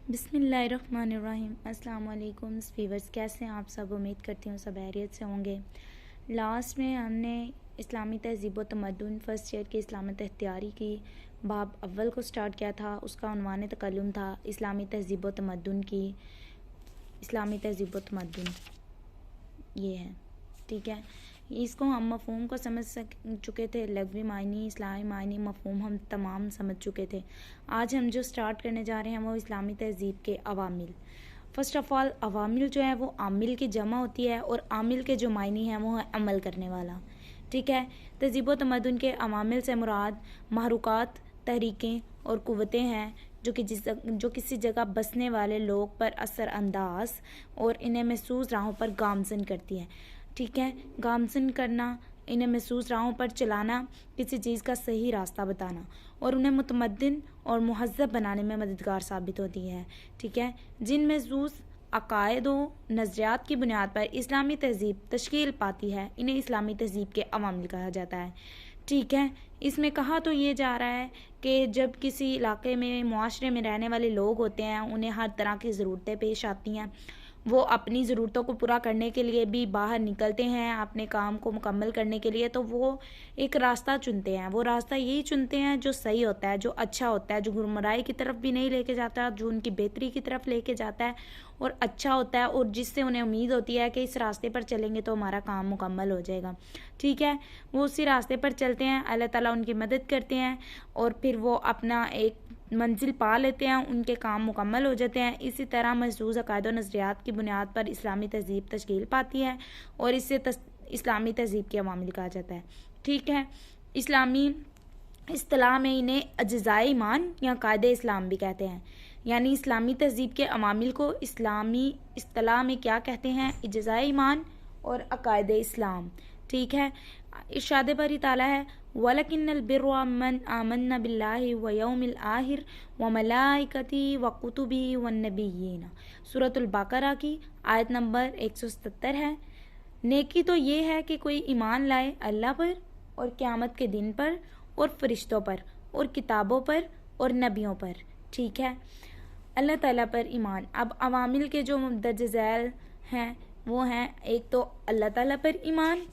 बिस्मिल्लाहिर्रहमानिर्रहीम। अस्सलाम वालेकुम व्यूअर्स, कैसे हैं आप सब? उम्मीद करती हूँ सब खैरियत से होंगे। लास्ट में हमने इस्लामी तहज़ीब व तमद्दुन फर्स्ट ईयर की इस्लामत इख्तियारी की बाब अव्वल को स्टार्ट किया था। उसका उन्वान तकल्लुम था इस्लामी तहज़ीब व तमद्दुन की। इस्लामी तहज़ीब व तमद्दुन ये है, ठीक है। इसको हम मफ़हूम को समझ चुके थे, लग़वी मायनी, इस्लामी मायनी, मफ़हूम हम तमाम समझ चुके थे। आज हम जो स्टार्ट करने जा रहे हैं वो इस्लामी तहज़ीब के अवामिल। फ़र्स्ट ऑफ़ ऑल, अवामिल जो है वो आमिल की जमा होती है और आमिल के जो मायनी हैं वो है अमल करने वाला, ठीक है। तहज़ीब व तमद्दुन के अवामिल से मुराद महरुकात, तहरीकें और क़ुव्वतें हैं जो किसी जगह बसने वाले लोग पर असर अंदाज और इन्हें महसूस राहों पर गामज़न करती हैं, ठीक है। गामज़न करना, इन्हें महसूस राहों पर चलाना, किसी चीज़ का सही रास्ता बताना और उन्हें मुतमद्दिन और मुहज़्ज़ब बनाने में मददगार साबित होती है, ठीक है। जिन महसूस अकायद व नज़रियात की बुनियाद पर इस्लामी तहज़ीब तश्कील पाती है, इन्हें इस्लामी तहज़ीब के अवामिल कहा जाता है, ठीक है। इसमें कहा तो ये जा रहा है कि जब किसी इलाके में, मुआशरे में रहने वाले लोग होते हैं, उन्हें हर तरह की ज़रूरतें पेश आती हैं। वो अपनी ज़रूरतों को पूरा करने के लिए भी बाहर निकलते हैं, अपने काम को मुकम्मल करने के लिए। तो वो एक रास्ता चुनते हैं। वो रास्ता यही चुनते हैं जो सही होता है, जो अच्छा होता है, जो गुमराही की तरफ भी नहीं लेके जाता, जो उनकी बेहतरी की तरफ लेके जाता है और अच्छा होता है, और जिससे उन्हें उम्मीद होती है कि इस रास्ते पर चलेंगे तो हमारा काम मुकम्मल हो जाएगा, ठीक है। वो उसी रास्ते पर चलते हैं, अल्लाह ताला उनकी मदद करते हैं और फिर वो अपना एक मंजिल पा लेते हैं, उनके काम मुकम्मल हो जाते हैं। इसी तरह महसूस अकायद व नज़रियात की बुनियाद पर इस्लामी तहज़ीब तश्कील पाती है और इससे इस्लामी तहज़ीब के अवामिल कहा जाता है, ठीक है। इस्लामी इस्तिलाह में इन्हें अज्ज़ाए ईमान या कायदे इस्लाम भी कहते हैं। यानी इस्लामी तहज़ीब के अवामिल को इस्लामी इस्तिलाह में क्या कहते हैं? अज्ज़ाए ईमान और अकायदे इस्लाम, ठीक है। इरशाद बारी ताला है, वलकिन्नल बिर्रा मन आमन्ना बिल्लाहि व यौमिल आखिर व मलाइकती व कुतुबी व नबिय्यीन। सूरतुल बकरा की आयत नंबर 177 है। नेकी तो ये है कि कोई ईमान लाए अल्लाह पर और क़यामत के दिन पर और फरिश्तों पर और किताबों पर और नबियों पर, ठीक है। अल्लाह ताला पर ईमान। अब अवामिल के जो दर्ज झैल हैं वो हैं, एक तो अल्लाह ताला पर ईमान,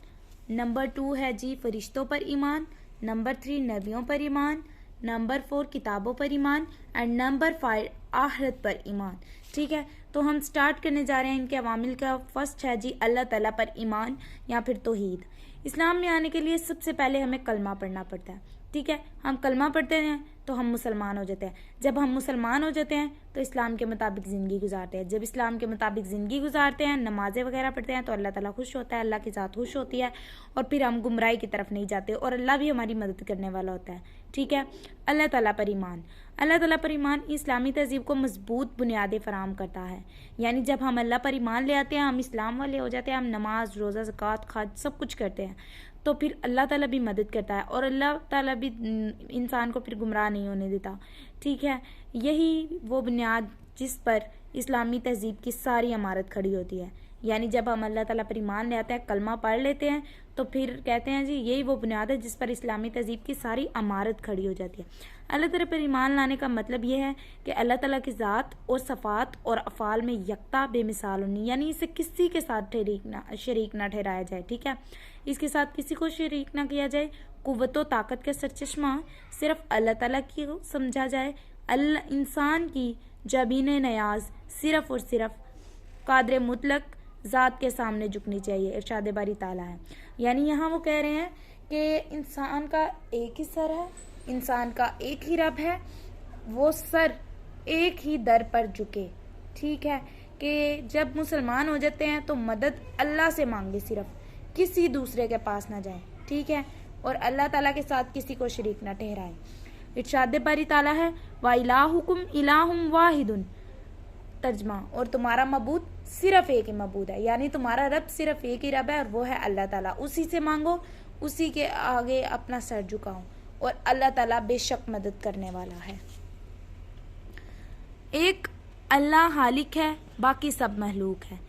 नंबर 2 है जी फरिश्तों पर ईमान, नंबर 3 नबियों पर ईमान, नंबर 4 किताबों पर ईमान एंड नंबर 5 आखिरत पर ईमान, ठीक है। तो हम स्टार्ट करने जा रहे हैं इनके अवामिल का। फर्स्ट है जी अल्लाह ताला पर ईमान या फिर तौहीद। इस्लाम में आने के लिए सबसे पहले हमें कलमा पढ़ना पड़ता है, ठीक है। हम कलमा पढ़ते हैं तो हम मुसलमान हो जाते हैं। जब हम मुसलमान हो जाते हैं तो इस्लाम के मुताबिक ज़िंदगी गुजारते हैं। जब इस्लाम के मुताबिक ज़िंदगी गुजारते हैं, नमाज़ें वगैरह पढ़ते हैं, तो अल्लाह ताला खुश होता है, अल्लाह की ज़ात खुश होती है और फिर हम गुमराही की तरफ नहीं जाते और अल्लाह भी हमारी मदद करने वाला होता है, ठीक है। अल्लाह ताला पर ईमान। अल्लाह ताला पर ईमान इस्लामी तहज़ीब को मजबूत बुनियादें फराहम करता है। यानी जब हम अल्लाह पर ईमान ले आते हैं, हम इस्लाम वाले हो जाते हैं, हम नमाज, रोज़ा, ज़कात, हज सब कुछ करते हैं, तो फिर अल्लाह ताला भी मदद करता है और अल्लाह ताला भी इंसान को फिर गुमराह नहीं होने देता, ठीक है। यही वो बुनियाद जिस पर इस्लामी तहज़ीब की सारी इमारत खड़ी होती है। यानी जब हम अल्लाह ताला पर ईमान ले आते हैं, कलमा पढ़ लेते हैं, तो फिर कहते हैं जी यही वो बुनियाद है जिस पर इस्लामी तहज़ीब की सारी इमारत खड़ी हो जाती है। अल्लाह ताला पर ईमान लाने का मतलब ये है कि अल्लाह ताला की ज़ात और सफ़ात और अफ़ाल में यकता बेमिसाल होनी, यानी इसे किसी के साथ शरीक ना ठहराया जाए, ठीक है। इसके साथ किसी को शरीक ना किया जाए। कुव्वत व ताकत का सरचश्मा सिर्फ अल्लाह ताला की समझा जाए। अल्लाह इंसान की जबीन नयाज सिर्फ और सिर्फ कादर मुतलक ज़ात के सामने झुकनी चाहिए। इरशाद बारी ताला है, यानी यहाँ वो कह रहे हैं कि इंसान का एक ही सर है, इंसान का एक ही रब है, वो सर एक ही दर पर झुके, ठीक है। कि जब मुसलमान हो जाते हैं तो मदद अल्लाह से मांगे, सिर्फ किसी दूसरे के पास ना जाए, ठीक है, और अल्लाह ताला के साथ किसी को शरीक ना ठहराए। इरशाद बारी ताला है, वा इलाहुकुम इलाहुम वाहिदुन। तर्जमा, और तुम्हारा मबूद सिर्फ एक ही मबूद है, यानी तुम्हारा रब सिर्फ एक ही रब है और वो है अल्लाह ताला। उसी से मांगो, उसी के आगे अपना सर झुकाओ और अल्लाह ताला बेशक मदद करने वाला है। एक अल्लाह हालिक है, बाकी सब महलूक है।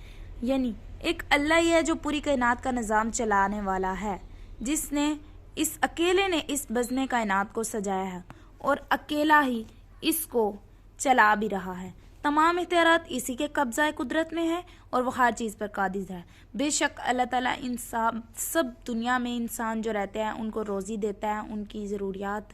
यानी एक अल्लाह ही है जो पूरी कायनात का निज़ाम चलाने वाला है, जिसने इस अकेले ने इस बज़्म कायनात को सजाया है और अकेला ही इसको चला भी रहा है। तमाम इख्तियारात इसी के कब्ज़ा कुदरत में है और वो हर चीज़ पर कादिर है। बेशक अल्लाह ताला इंसान सब दुनिया में इंसान जो रहते हैं उनको रोज़ी देता है, उनकी ज़रूरियात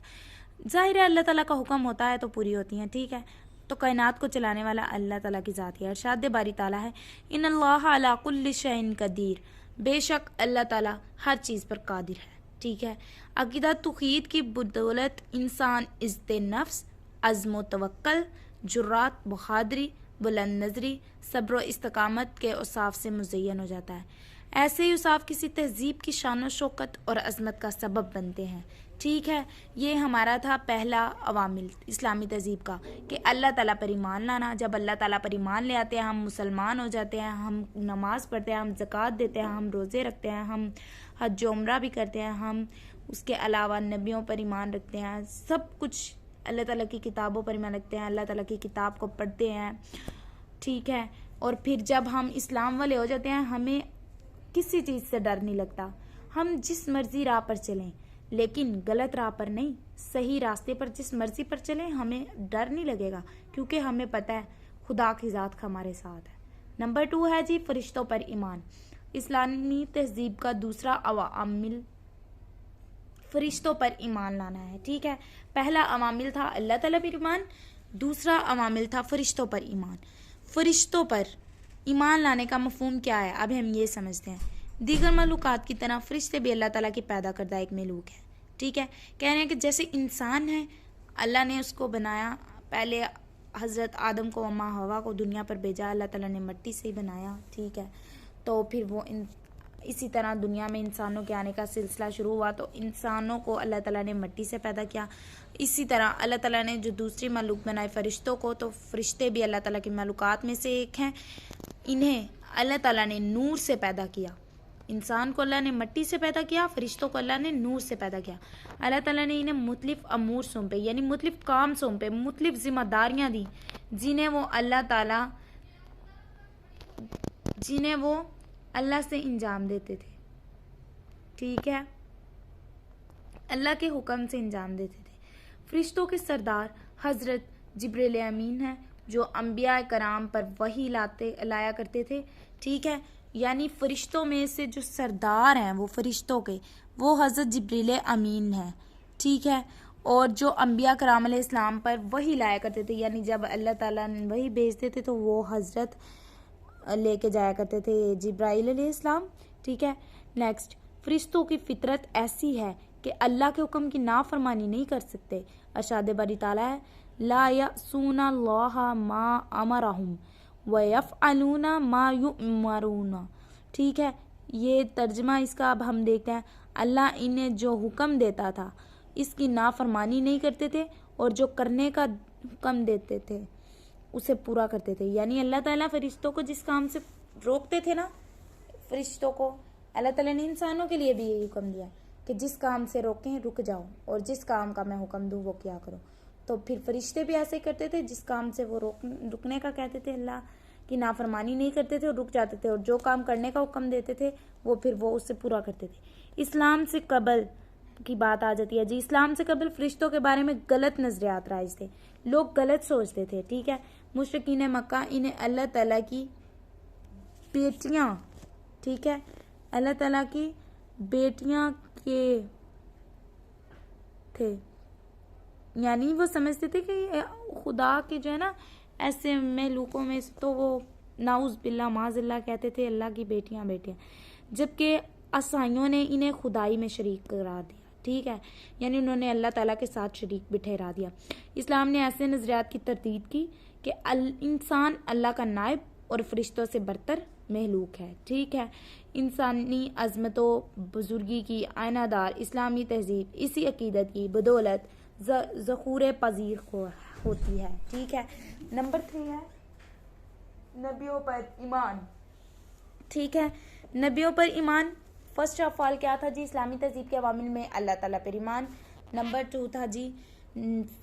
ज़ाहिर है अल्लाह ताला का हुक्म होता है तो पूरी होती हैं, ठीक है। तो कायनात को चलाने वाला अल्लाह ताला की ज़ात है। इरशाद बारी ताला है इन्नल्लाह अला कुल्लि शैइन कदीर, बेशक अल्लाह ताला हर चीज़ पर कादिर है, ठीक है। अकीदा तौहीद की बदौलत इंसान इज़्ज़त नफ्स, अज़्म तवक्कल, जुर्रात, बहादुरी, बुलंद नज़री, सब्र व इस्तकामत के औसाफ से मुज़य्यन हो जाता है। ऐसे ही औसाफ किसी तहजीब की शान व शौकत और अज़मत का सबब बनते हैं, ठीक है। ये हमारा था पहला अवामिल इस्लामी तहजीब का कि अल्लाह ताला पर ईमान लाना। जब अल्लाह ताला पर ईमान ले आते हैं हम मुसलमान हो जाते हैं, हम नमाज़ पढ़ते हैं, हम ज़कात देते हैं, हम रोज़े रखते हैं, हम हज उम्रा भी करते हैं, हम उसके अलावा नबियों पर ईमान रखते हैं, सब कुछ अल्लाह ताला की किताबों पर ईमान रखते हैं, अल्लाह ताला की किताब को पढ़ते हैं, ठीक है। और फिर जब हम इस्लाम वाले हो जाते हैं हमें किसी चीज़ से डर नहीं लगता। हम जिस मर्जी राह पर चलें लेकिन गलत राह पर नहीं, सही रास्ते पर जिस मर्जी पर चलें हमें डर नहीं लगेगा, क्योंकि हमें पता है खुदा की ज़ात हमारे साथ है। नंबर 2 है जी फरिश्तों पर ईमान। इस्लामी तहजीब का दूसरा अवामिल फरिश्तों पर ईमान लाना है, ठीक है। पहला अवामिल था अल्लाह ताला पर ईमान, दूसरा अवामिल था फरिश्तों पर ईमान। फरिश्तों पर ईमान लाने का मफहूम क्या है, अब हम ये समझते हैं। दीगर मखलूक़ात की तरह फरिश्ते भी अल्लाह ताला की पैदा करदा एक मखलूक है, ठीक है। कह रहे हैं कि जैसे इंसान है अल्लाह ने उसको बनाया, पहले हज़रत आदम को अम्मा हवा को दुनिया पर भेजा, अल्लाह ताला ने मिट्टी से ही बनाया, ठीक है। तो फिर वो इसी तरह दुनिया में इंसानों के आने का सिलसिला शुरू हुआ, तो इंसानों को अल्लाह ताला ने मिट्टी से पैदा किया। इसी तरह अल्लाह ताला ने जो दूसरी मखलूक बनाए फरिश्तों को, तो फरिश्ते भी अल्लाह ताला की मखलूक़ात में से एक हैं। इन्हें अल्लाह ताला ने नूर से पैदा किया। इंसान को अल्लाह ने मिट्टी से पैदा किया, फरिश्तों को अल्लाह ने नूर से पैदा किया। अल्लाह ताला ने इन्हें मुख्तलिफ अमूर सौंपे, यानी मुख्तलिफ काम सौंपे, मुख्तलिफ जिम्मेदारियाँ दी, जिन्हें वो अल्लाह से इंजाम देते थे, ठीक है, अल्लाह के हुक्म से इंजाम देते थे। फरिश्तों के सरदार हज़रत जिब्रील अमीन हैं जो अम्बिया कराम पर वही लाया करते थे, ठीक है। यानी फरिश्तों में से जो सरदार हैं वो फरिश्तों के वो हज़रत जिब्रील अमीन हैं, ठीक है। और जो अम्बिया कराम अलैहिस्सलाम पर वही लाया करते थे, यानी जब अल्लाह ताला वही भेजते थे तो वो हज़रत लेके जाया करते थे जिब्राइल अलैहिस्सलाम, ठीक है। नेक्स्ट, फरिश्तों की फितरत ऐसी है कि अल्लाह के हुक्म की नाफरमानी नहीं कर सकते। इरशाद बारी ताला है ला यसूना अल्लाह मा अमरहुम व यफअलूना मा युमरून, ठीक है। ये तर्जमा इसका अब हम देखते हैं। अल्लाह इन्हें जो हुक्म देता था इसकी नाफरमानी नहीं करते थे और जो करने का हुक्म देते थे उसे पूरा करते थे। यानी अल्लाह ताला फरिश्तों को जिस काम से रोकते थे ना, फरिश्तों को अल्लाह ताला ने इंसानों के लिए भी यही हुक्म दिया कि जिस काम से रोकें रुक जाओ और जिस काम का मैं हुक्म दूँ वो क्या करो। तो फिर फरिश्ते भी ऐसे ही करते थे, जिस काम से वो रुकने का कहते थे अल्लाह की नाफरमानी नहीं करते थे और रुक जाते थे, और जो काम करने का हुक्म देते थे वो उससे पूरा करते थे। इस्लाम से कबल की बात आ जाती है जी। इस्लाम से कबल फरिश्तों के बारे में गलत नजरियात राइज थे, लोग गलत सोचते थे, ठीक है। मुशरिकीन मक्का इन्हें अल्लाह ताला की बेटियां, ठीक है, अल्लाह ताला की बेटियां के थे, यानी वो समझते थे कि खुदा के जो है ना ऐसे महलूकों में से, तो वो नाउज बिल्ला माज़िल्ला कहते थे अल्लाह की बेटियां, जबकि असाइयों ने इन्हें खुदाई में शरीक करार दिया, ठीक है। यानी उन्होंने अल्लाह ताला के साथ शरीक भी ठहरा दिया। इस्लाम ने ऐसे नजरियात की तरदीद की कि इंसान अल्लाह का नायब और फरिश्तों से बरतर महलूक है, ठीक है। इंसानी अज़मतों बुजुर्गी की आयनादार इस्लामी तहजीब इसी अकीदत की बदौलत ज़ख़ूर पज़ीर होती है, ठीक है। नंबर 3 है नबियों पर ईमान, ठीक है। नबियों पर ईमान फर्स्ट ऑफ ऑल क्या था जी इस्लामी तहजीब के अवामिल में अल्लाह ताला पर ईमान, नंबर 2 था जी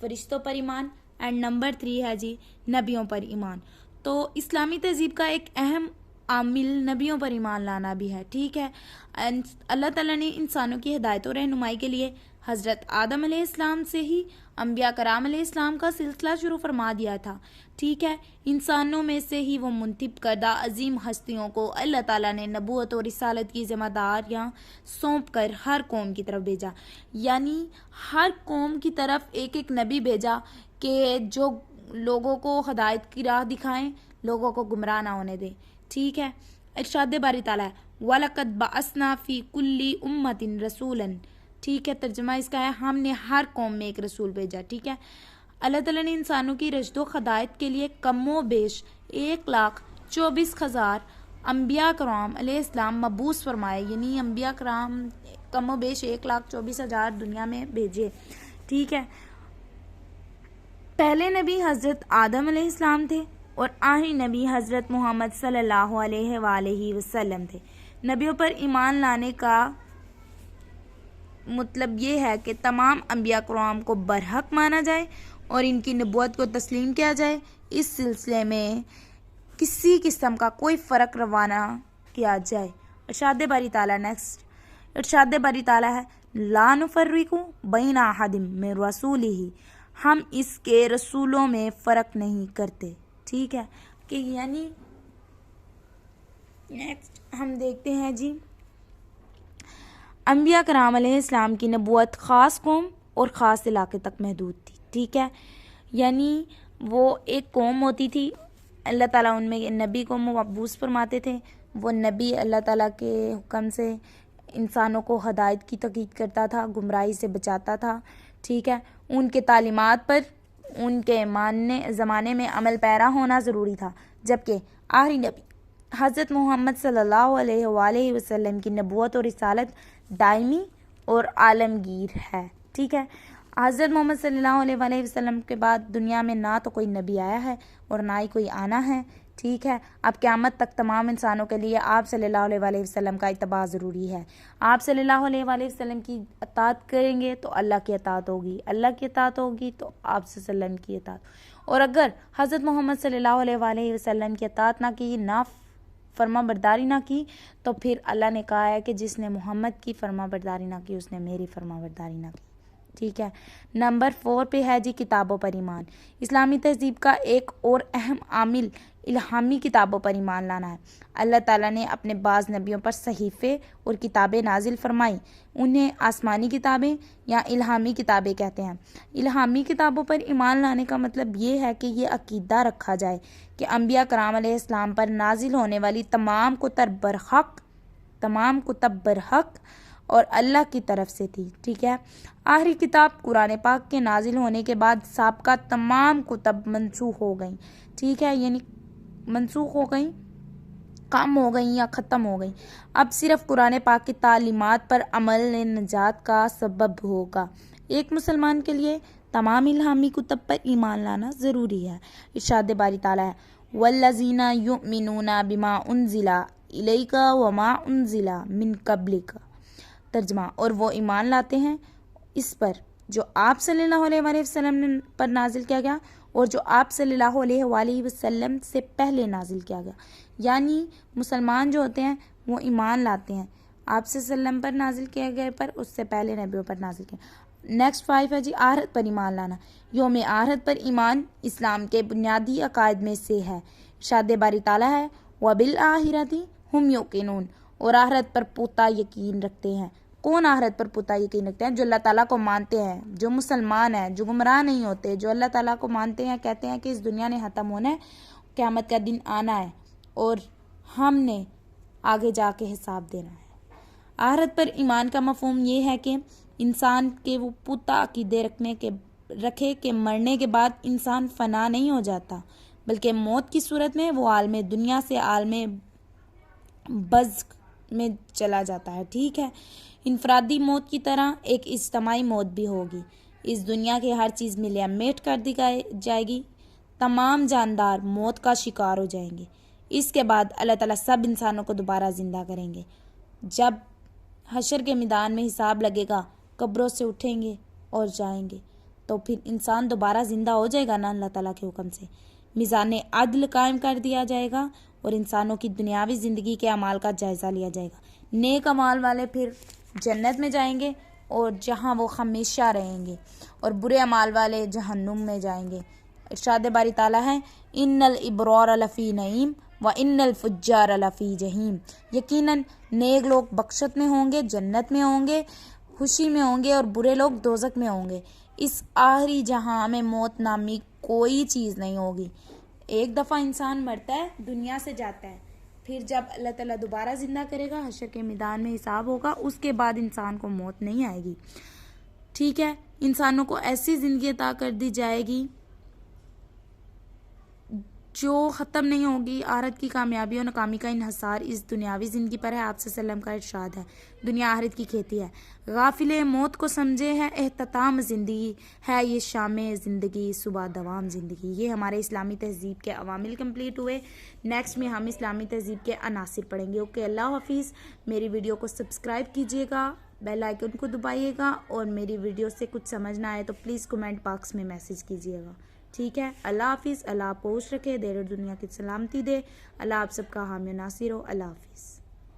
फरिश्तों पर ईमान, एंड नंबर 3 है जी नबियों पर ईमान। तो इस्लामी तहजीब का एक अहम आमिल नबियों पर ईमान लाना भी है, ठीक है। अल्लाह ताला ने इंसानों की हिदायत और रहनुमाई के लिए हज़रत आदम अलैहिस्सलाम से ही अम्बिया कराम अलैहिस्सलाम का सिलसिला शुरू फरमा दिया था। ठीक है, इंसानों में से ही वो मुंतखब करदा अजीम हस्तियों को अल्लाह ताला ने नबूवत और रिसालत की जिम्मेदारियाँ सौंप कर हर कौम की तरफ भेजा। यानी हर कौम की तरफ एक एक नबी भेजा कि जो लोगों को हदायत की राह दिखाएं, लोगों को गुमराह ना होने दें। ठीक है, इरशाद बारी ताला है वलक़द बअसना फ़ी कुल्ली उम्मतिन रसूलन। ठीक है, तर्जुमा इसका है हमने हर कौम में एक रसूल भेजा। ठीक है, अल्लाह ताला ने इंसानों की रशदो हदायत के लिए कमो बेश 1,24,000 अम्बिया कराम अलैहिस्सलाम मबूस फरमाए। यानी अम्बिया कराम कमो बेश 1,24,000 दुनिया में भेजे। ठीक है, पहले नबी हज़रत आदम अलैहिस्सलाम थे और आखिरी नबी हज़रत मोहम्मद सल्लल्लाहु अलैहि वसल्लम थे। नबियों पर ईमान लाने का मतलब ये है कि तमाम अम्बिया कराम को बरहक माना जाए और इनकी नबूवत को तस्लीम किया जाए। इस सिलसिले में किसी किस्म का कोई फ़र्क रवाना किया जाए। इरशाद बारी ताला नेक्स्ट इरशाद बारी ताला है ला नुफ़र्रिकु बैना अहदिम मिन रसूलिही। हम इसके रसूलों में फ़र्क नहीं करते। ठीक है, कि यानी नेक्स्ट हम देखते हैं जी, अम्बिया कराम अलैहिस्सलाम की नबूवत ख़ास कौम और ख़ास इलाके तक महदूद थी। ठीक है, यानी वो एक कौम होती थी, अल्लाह ताला उनमें नबी को मबूस फरमाते थे। वो नबी अल्लाह ताला के हुक्म से इंसानों को हदायत की तकीद करता था, गुमराही से बचाता था। ठीक है, उनके तालीमात पर उनके मानने ज़माने में अमल पैरा होना ज़रूरी था। जबकि आखिरी नबी हज़रत मोहम्मद सल्लल्लाहु अलैहि वसल्लम की नबूवत और रिसालत दायमी और आलमगीर है। ठीक है, हज़रत मोहम्मद सल्लल्लाहु अलैहि वसल्लम के बाद दुनिया में ना तो कोई नबी आया है और ना ही कोई आना है। ठीक है, अब क़यामत तक तमाम इंसानों के लिए आप सल्लल्लाहु अलैहि वसल्लम का इत्तबा ज़रूरी है। आप सल्लल्लाहु अलैहि वसल्लम की अताअत करेंगे तो अल्लाह की अताअत होगी, अल्लाह की अताअत होगी तो आप सल्लम की अताअत। और अगर हज़रत मोहम्मद सल्लल्लाहु अलैहि वसल्लम की अताअत ना की, ना फर्मा बरदारी ना की, तो फिर अल्लाह ने कहा है कि जिसने मोहम्मद की फर्मा बरदारी ना की उसने मेरी फर्मा बरदारी ना की। ठीक है, नंबर 4 पे है जी किताबों पर ईमान। इस्लामी तहजीब का एक और अहम आमिल इल्हामी किताबों पर ईमान लाना है। अल्लाह ताला ने अपने बाज़ नबियों पर सहीफ़े और किताबें नाजिल फरमाई। उन्हें आसमानी किताबें या इल्हामी किताबें कहते हैं। इल्हामी किताबों पर ईमान लाने का मतलब ये है कि ये अकीदा रखा जाए कि अम्बिया कराम अलैहिस्सलाम पर नाजिल होने वाली तमाम कुतब बरहक और अल्लाह की तरफ से थी। ठीक है, आखिरी किताब कुरान पाक के नाजिल होने के बाद साबका तमाम कुतब मनसूख हो गई। ठीक है, यानी मनसूख हो गई, कम हो गई या ख़त्म हो गई। अब सिर्फ कुरान पाक की तालीमात पर अमल नजात का सबब होगा। एक मुसलमान के लिए तमाम इल्हामी कुतब पर ईमान लाना ज़रूरी है। इरशाद बारी ताला है वल्लज़ीना युमिनूना बिमा उनज़िला इलैका वमा उनज़िला मिन क़ब्लिका। तर्जमा, और वो ईमान लाते हैं इस पर जो आप सल्लल्लाहु अलैहि वसल्लम पर नाजिल किया गया और जो आप सल्लल्लाहु अलैहि वसल्लम से पहले नाजिल किया गया। यानी मुसलमान जो होते हैं वो ईमान लाते हैं आप सल्लम पर नाजिल किए गए पर, उससे पहले नबियों पर नाजिल किया। नेक्स्ट 5 है जी आहरत पर ईमान लाना। योम आहरत पर ईमान इस्लाम के बुनियादी अकायद में से है। इरशाद बारी ताला है वबिल आखिरति हुम युकिनून, और आहरत पर पुख्ता यकीन रखते हैं। कौन आहरत पर पुख्ता यकीन रखते हैं? जो अल्लाह ताला को मानते हैं, जो मुसलमान हैं, जो गुमराह नहीं होते, जो अल्लाह ताला को मानते हैं, कहते हैं कि इस दुनिया ने ख़त्म होना है, क़यामत का दिन आना है और हमने आगे जाके हिसाब देना है। आहरत पर ईमान का मफ़हूम ये है कि इंसान के वो पुख्ता अक़ीदे रखे कि मरने के बाद इंसान फ़ना नहीं हो जाता, बल्कि मौत की सूरत में वो आलम दुनिया से आलम बज़्क़ में चला जाता है। ठीक है, इनफरादी मौत की तरह एक इज्तमाई मौत भी होगी। इस दुनिया की हर चीज़ मिलियामेट कर दी जाएगी, तमाम जानदार मौत का शिकार हो जाएंगे। इसके बाद अल्लाह ताला सब इंसानों को दोबारा ज़िंदा करेंगे। जब हशर के मैदान में हिसाब लगेगा, कब्रों से उठेंगे और जाएंगे, तो फिर इंसान दोबारा ज़िंदा हो जाएगा ना अल्लाह ताला के हुक्म से। मीज़ान अदल कायम कर दिया जाएगा और इंसानों की दुनियावी ज़िंदगी के अमाल का जायज़ा लिया जाएगा। नेक अमाल वाले फिर जन्नत में जाएंगे और जहाँ वो हमेशा रहेंगे, और बुरे अमाल वाले जहन्नुम में जाएंगे। इरशाद बारी ताला है, इन्नल इब्रार लफ़ी नईम व इन्नल फुज्जार लफ़ी जहीम। यकीनन नेक लोग बख्शत में होंगे, जन्नत में होंगे, खुशी में होंगे, और बुरे लोग दोज़ख में होंगे। इस आखिरी जहां में मौत नामी कोई चीज़ नहीं होगी। एक दफ़ा इंसान मरता है, दुनिया से जाता है, फिर जब अल्लाह ताला दोबारा ज़िंदा करेगा, हशर के मैदान में हिसाब होगा, उसके बाद इंसान को मौत नहीं आएगी। ठीक है, इंसानों को ऐसी ज़िंदगी अता कर दी जाएगी जो ख़त्म नहीं होगी। आखिरत की कामयाबी और नाकामी का इन्हसार इस दुनियावी ज़िंदगी पर है। आप सल्लम का इरशाद है, दुनिया आखिरत की खेती है, गाफिले मौत को समझे है एहतताम ज़िंदगी है ये शाम ज़िंदगी सुबह दवाम ज़िंदगी। ये हमारे इस्लामी तहज़ीब के अवामिल कंप्लीट हुए। नेक्स्ट में हम इस्लामी तहज़ीब के अनासिर पढ़ेंगे। ओके, अल्लाह हाफिज़। मेरी वीडियो को सब्सक्राइब कीजिएगा, बेल आइकन को दबाइएगा, और मेरी वीडियो से कुछ समझ ना आए तो प्लीज़ कमेंट बॉक्स में मैसेज कीजिएगा। ठीक है, अल्लाह हाफिज़। अल्लाह पोष रखे, देर दुनिया की सलामती दे। अल्लाह आप सबका हामी नासिर हो। अल्लाह हाफिज़।